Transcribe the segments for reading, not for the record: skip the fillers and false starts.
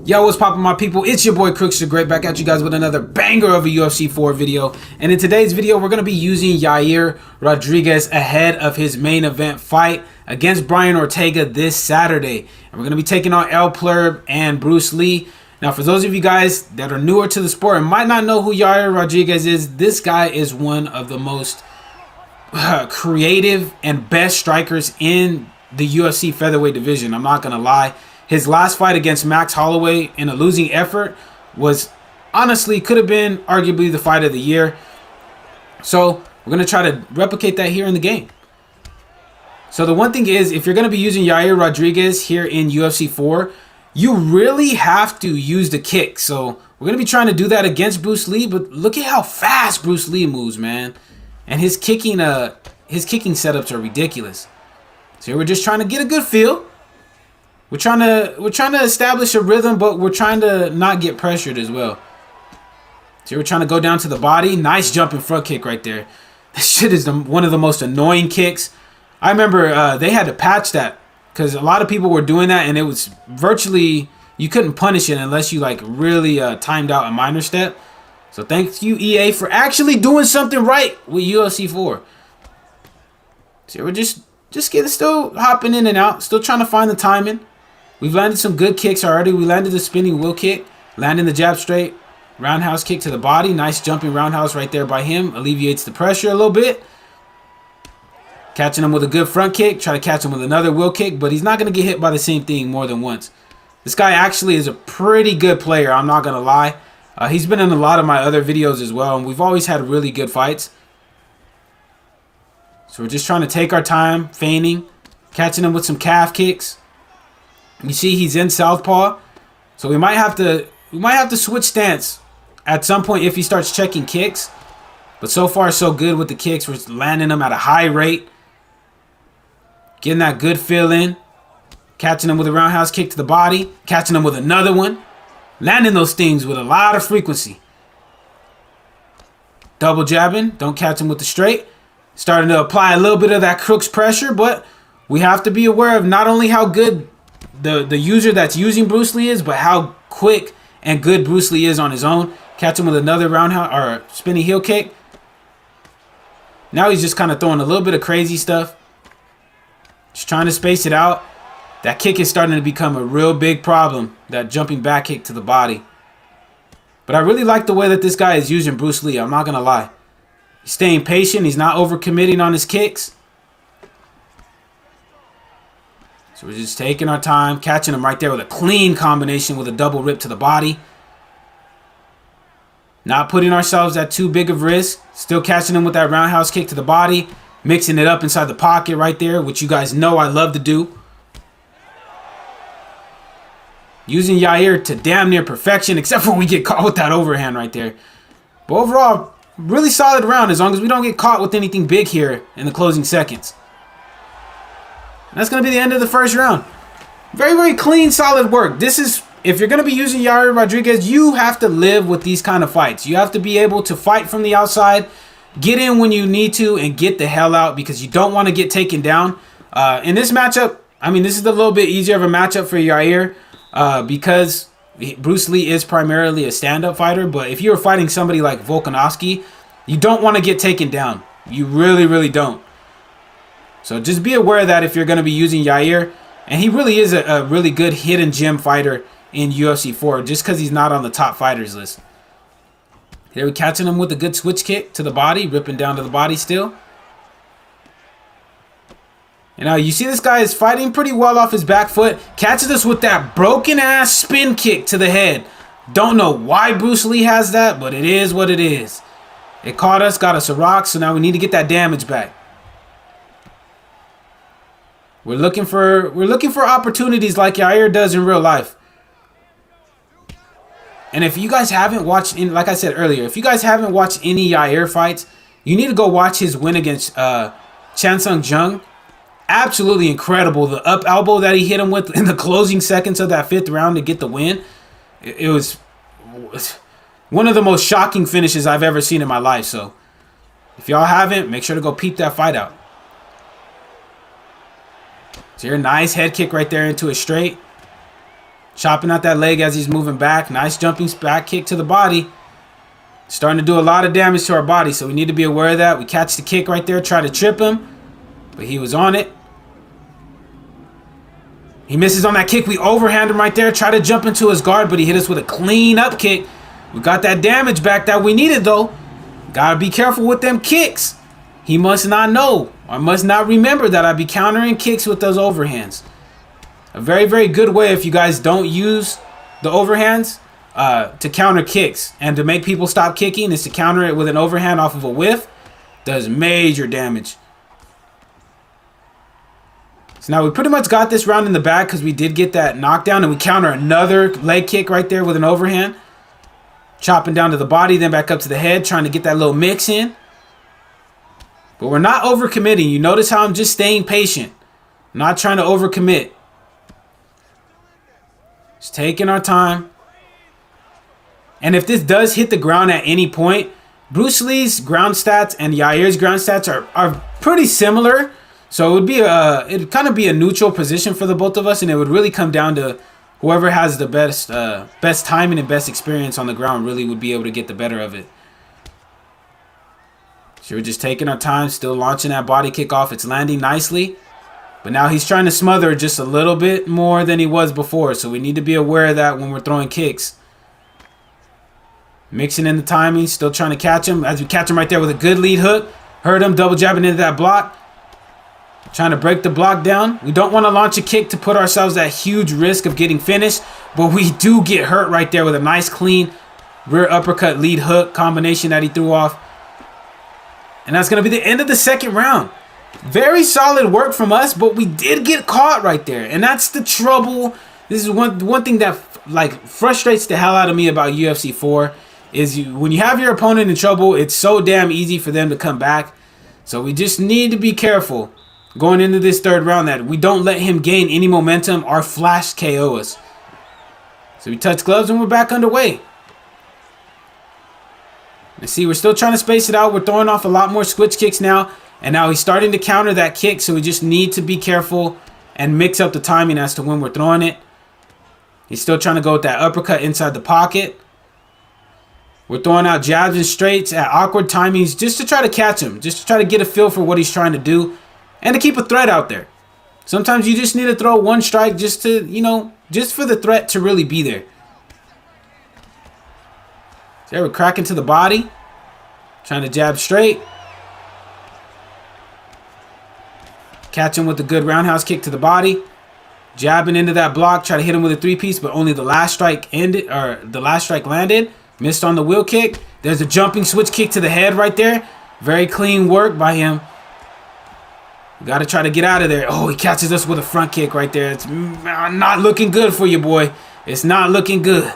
Yo, what's poppin', my people? It's your boy Crooks the Great, back at you guys with another banger of a UFC 4 video. And in today's video, we're going to be using Yair Rodriguez ahead of his main event fight against Brian Ortega this Saturday. And we're going to be taking on El Plurb and Bruce Lee. Now, for those of you guys that are newer to the sport and might not know who Yair Rodriguez is, this guy is one of the most creative and best strikers in the UFC featherweight division. I'm not going to lie. His last fight against Max Holloway in a losing effort was honestly could have been arguably the fight of the year. So we're going to try to replicate that here in the game. So the one thing is, if you're going to be using Yair Rodriguez here in UFC 4, you really have to use the kick. So we're going to be trying to do that against Bruce Lee, but look at how fast Bruce Lee moves, man. And his kicking setups are ridiculous. So we're just trying to get a good feel. We're trying to establish a rhythm, but we're trying to not get pressured as well. So we're trying to go down to the body. Nice jumping front kick right there. This shit is one of the most annoying kicks. I remember they had to patch that because a lot of people were doing that, and it was virtually, you couldn't punish it unless you like really timed out a minor step. So thank you, EA, for actually doing something right with UFC 4. So we're just still hopping in and out, still trying to find the timing. We've landed some good kicks already. We landed the spinning wheel kick, landing the jab straight, roundhouse kick to the body. Nice jumping roundhouse right there by him. Alleviates the pressure a little bit. Catching him with a good front kick. Try to catch him with another wheel kick, but he's not going to get hit by the same thing more than once. This guy actually is a pretty good player, I'm not going to lie. He's been in a lot of my other videos as well, and we've always had really good fights. So we're just trying to take our time, feigning, catching him with some calf kicks. You see he's in southpaw, so we might have to switch stance at some point if he starts checking kicks. But so far so good with the kicks. We're landing them at a high rate, getting that good feel in, catching him with a roundhouse kick to the body, catching him with another one, landing those things with a lot of frequency. Double jabbing, don't catch him with the straight. Starting to apply a little bit of that Crooks pressure, but we have to be aware of not only how good the user that's using Bruce Lee is, but how quick and good Bruce Lee is on his own. Catch him with another roundhouse or spinning heel kick. Now he's just kind of throwing a little bit of crazy stuff. Just trying to space it out. That kick is starting to become a real big problem, that jumping back kick to the body. But I really like the way that this guy is using Bruce Lee, I'm not going to lie. He's staying patient. He's not overcommitting on his kicks. So we're just taking our time, catching him right there with a clean combination with a double rip to the body. Not putting ourselves at too big of risk. Still catching him with that roundhouse kick to the body. Mixing it up inside the pocket right there, which you guys know I love to do. Using Yair to damn near perfection, except for we get caught with that overhand right there. But overall, really solid round as long as we don't get caught with anything big here in the closing seconds. And that's going to be the end of the first round. Very, very clean, solid work. This is, if you're going to be using Yair Rodriguez, you have to live with these kind of fights. You have to be able to fight from the outside, get in when you need to, and get the hell out because you don't want to get taken down. In this matchup, I mean, this is a little bit easier of a matchup for Yair because Bruce Lee is primarily a stand-up fighter. But if you're fighting somebody like Volkanovski, you don't want to get taken down. You really, really don't. So just be aware of that if you're going to be using Yair. And he really is a really good hidden gem fighter in UFC 4 just because he's not on the top fighters list. Here we're catching him with a good switch kick to the body, ripping down to the body still. And now you see this guy is fighting pretty well off his back foot. Catches us with that broken ass spin kick to the head. Don't know why Bruce Lee has that, but it is what it is. It caught us, got us a rock, so now we need to get that damage back. We're looking for opportunities like Yair does in real life. And if you guys haven't watched, like I said earlier, if you guys haven't watched any Yair fights, you need to go watch his win against Chan Sung Jung. Absolutely incredible. The up elbow that he hit him with in the closing seconds of that 5th round to get the win. It was one of the most shocking finishes I've ever seen in my life. So if y'all haven't, make sure to go peep that fight out. So here, nice head kick right there into a straight. Chopping out that leg as he's moving back. Nice jumping back kick to the body. Starting to do a lot of damage to our body, so we need to be aware of that. We catch the kick right there, try to trip him, but he was on it. He misses on that kick. We overhand him right there, try to jump into his guard, but he hit us with a clean up kick. We got that damage back that we needed, though. Gotta be careful with them kicks. He must not know, or must not remember that I'd be countering kicks with those overhands. A very, very good way if you guys don't use the overhands to counter kicks and to make people stop kicking is to counter it with an overhand off of a whiff. Does major damage. So now we pretty much got this round in the bag because we did get that knockdown, and we counter another leg kick right there with an overhand. Chopping down to the body, then back up to the head, trying to get that little mix in. But we're not overcommitting. You notice how I'm just staying patient. I'm not trying to overcommit. Just taking our time. And if this does hit the ground at any point, Bruce Lee's ground stats and Yair's ground stats are pretty similar. So it would be it'd kind of be a neutral position for the both of us, and it would really come down to whoever has the best timing and best experience on the ground really would be able to get the better of it. So we're just taking our time, still launching that body kick off. It's landing nicely. But now he's trying to smother just a little bit more than he was before. So we need to be aware of that when we're throwing kicks. Mixing in the timing, still trying to catch him. As we catch him right there with a good lead hook. Heard him double jabbing into that block. Trying to break the block down. We don't want to launch a kick to put ourselves at huge risk of getting finished. But we do get hurt right there with a nice clean rear uppercut lead hook combination that he threw off. And that's going to be the end of the second round. Very solid work from us, but we did get caught right there. And that's the trouble. This is one thing that frustrates the hell out of me about UFC 4 is when you have your opponent in trouble, it's so damn easy for them to come back. So we just need to be careful going into this third round that we don't let him gain any momentum or flash KO us. So we touch gloves and we're back underway. Let's see, we're still trying to space it out. We're throwing off a lot more switch kicks now. And now he's starting to counter that kick, so we just need to be careful and mix up the timing as to when we're throwing it. He's still trying to go with that uppercut inside the pocket. We're throwing out jabs and straights at awkward timings just to try to catch him, just to try to get a feel for what he's trying to do and to keep a threat out there. Sometimes you just need to throw one strike just to, just for the threat to really be there. So we're cracking to the body, trying to jab straight. Catch him with a good roundhouse kick to the body. Jabbing into that block. Try to hit him with a three-piece, but only the last strike landed. Missed on the wheel kick. There's a jumping switch kick to the head right there. Very clean work by him. Got to try to get out of there. Oh, he catches us with a front kick right there. It's not looking good for you, boy. It's not looking good.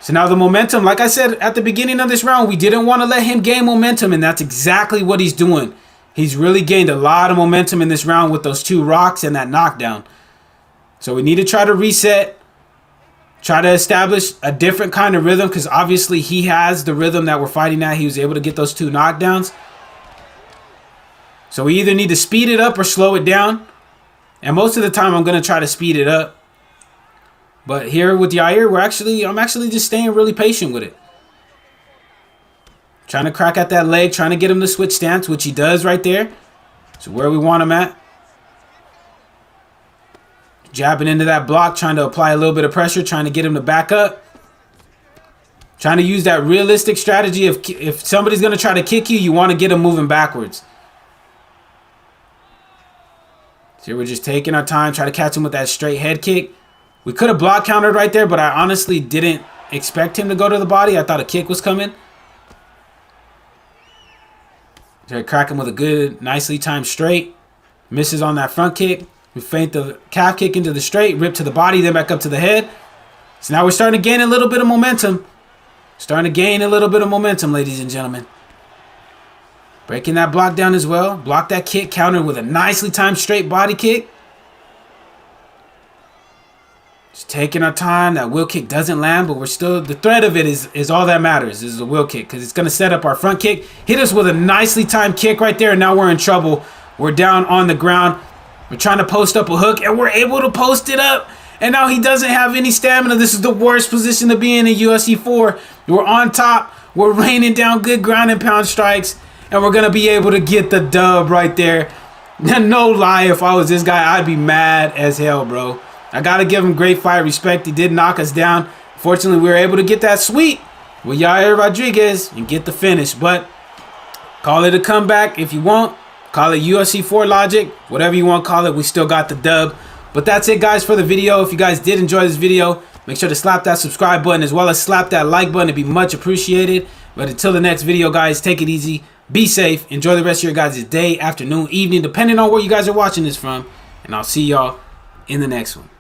So now the momentum, like I said at the beginning of this round, we didn't want to let him gain momentum, and that's exactly what he's doing. He's really gained a lot of momentum in this round with those two rocks and that knockdown. So we need to try to reset. Try to establish a different kind of rhythm because obviously he has the rhythm that we're fighting at. He was able to get those two knockdowns. So we either need to speed it up or slow it down. And most of the time I'm going to try to speed it up. But here with Yair, I'm actually just staying really patient with it. Trying to crack at that leg, trying to get him to switch stance, which he does right there. So where we want him at. Jabbing into that block, trying to apply a little bit of pressure, trying to get him to back up. Trying to use that realistic strategy of if somebody's going to try to kick you, you want to get him moving backwards. So here we're just taking our time, try to catch him with that straight head kick. We could have block countered right there, but I honestly didn't expect him to go to the body. I thought a kick was coming. Try to crack him with a good, nicely timed straight. Misses on that front kick. We feint the calf kick into the straight, rip to the body, then back up to the head. So now we're starting to gain a little bit of momentum. Ladies and gentlemen. Breaking that block down as well. Block that kick, countered with a nicely timed straight body kick. Just taking our time. That wheel kick doesn't land, but we're still, the threat of it is all that matters. This is a wheel kick because it's going to set up our front kick. Hit us with a nicely timed kick right there, and now we're in trouble. We're down on the ground. We're trying to post up a hook, and we're able to post it up. And now he doesn't have any stamina. This is the worst position to be in UFC 4. We're on top. We're raining down good ground and pound strikes. And we're going to be able to get the dub right there. No lie, if I was this guy, I'd be mad as hell, bro. I got to give him great fight respect. He did knock us down. Fortunately, we were able to get that sweep with Yair Rodriguez and get the finish. But call it a comeback if you want. Call it UFC 4 logic. Whatever you want to call it, we still got the dub. But that's it, guys, for the video. If you guys did enjoy this video, make sure to slap that subscribe button as well as slap that like button. It'd be much appreciated. But until the next video, guys, take it easy. Be safe. Enjoy the rest of your guys' day, afternoon, evening, depending on where you guys are watching this from. And I'll see y'all in the next one.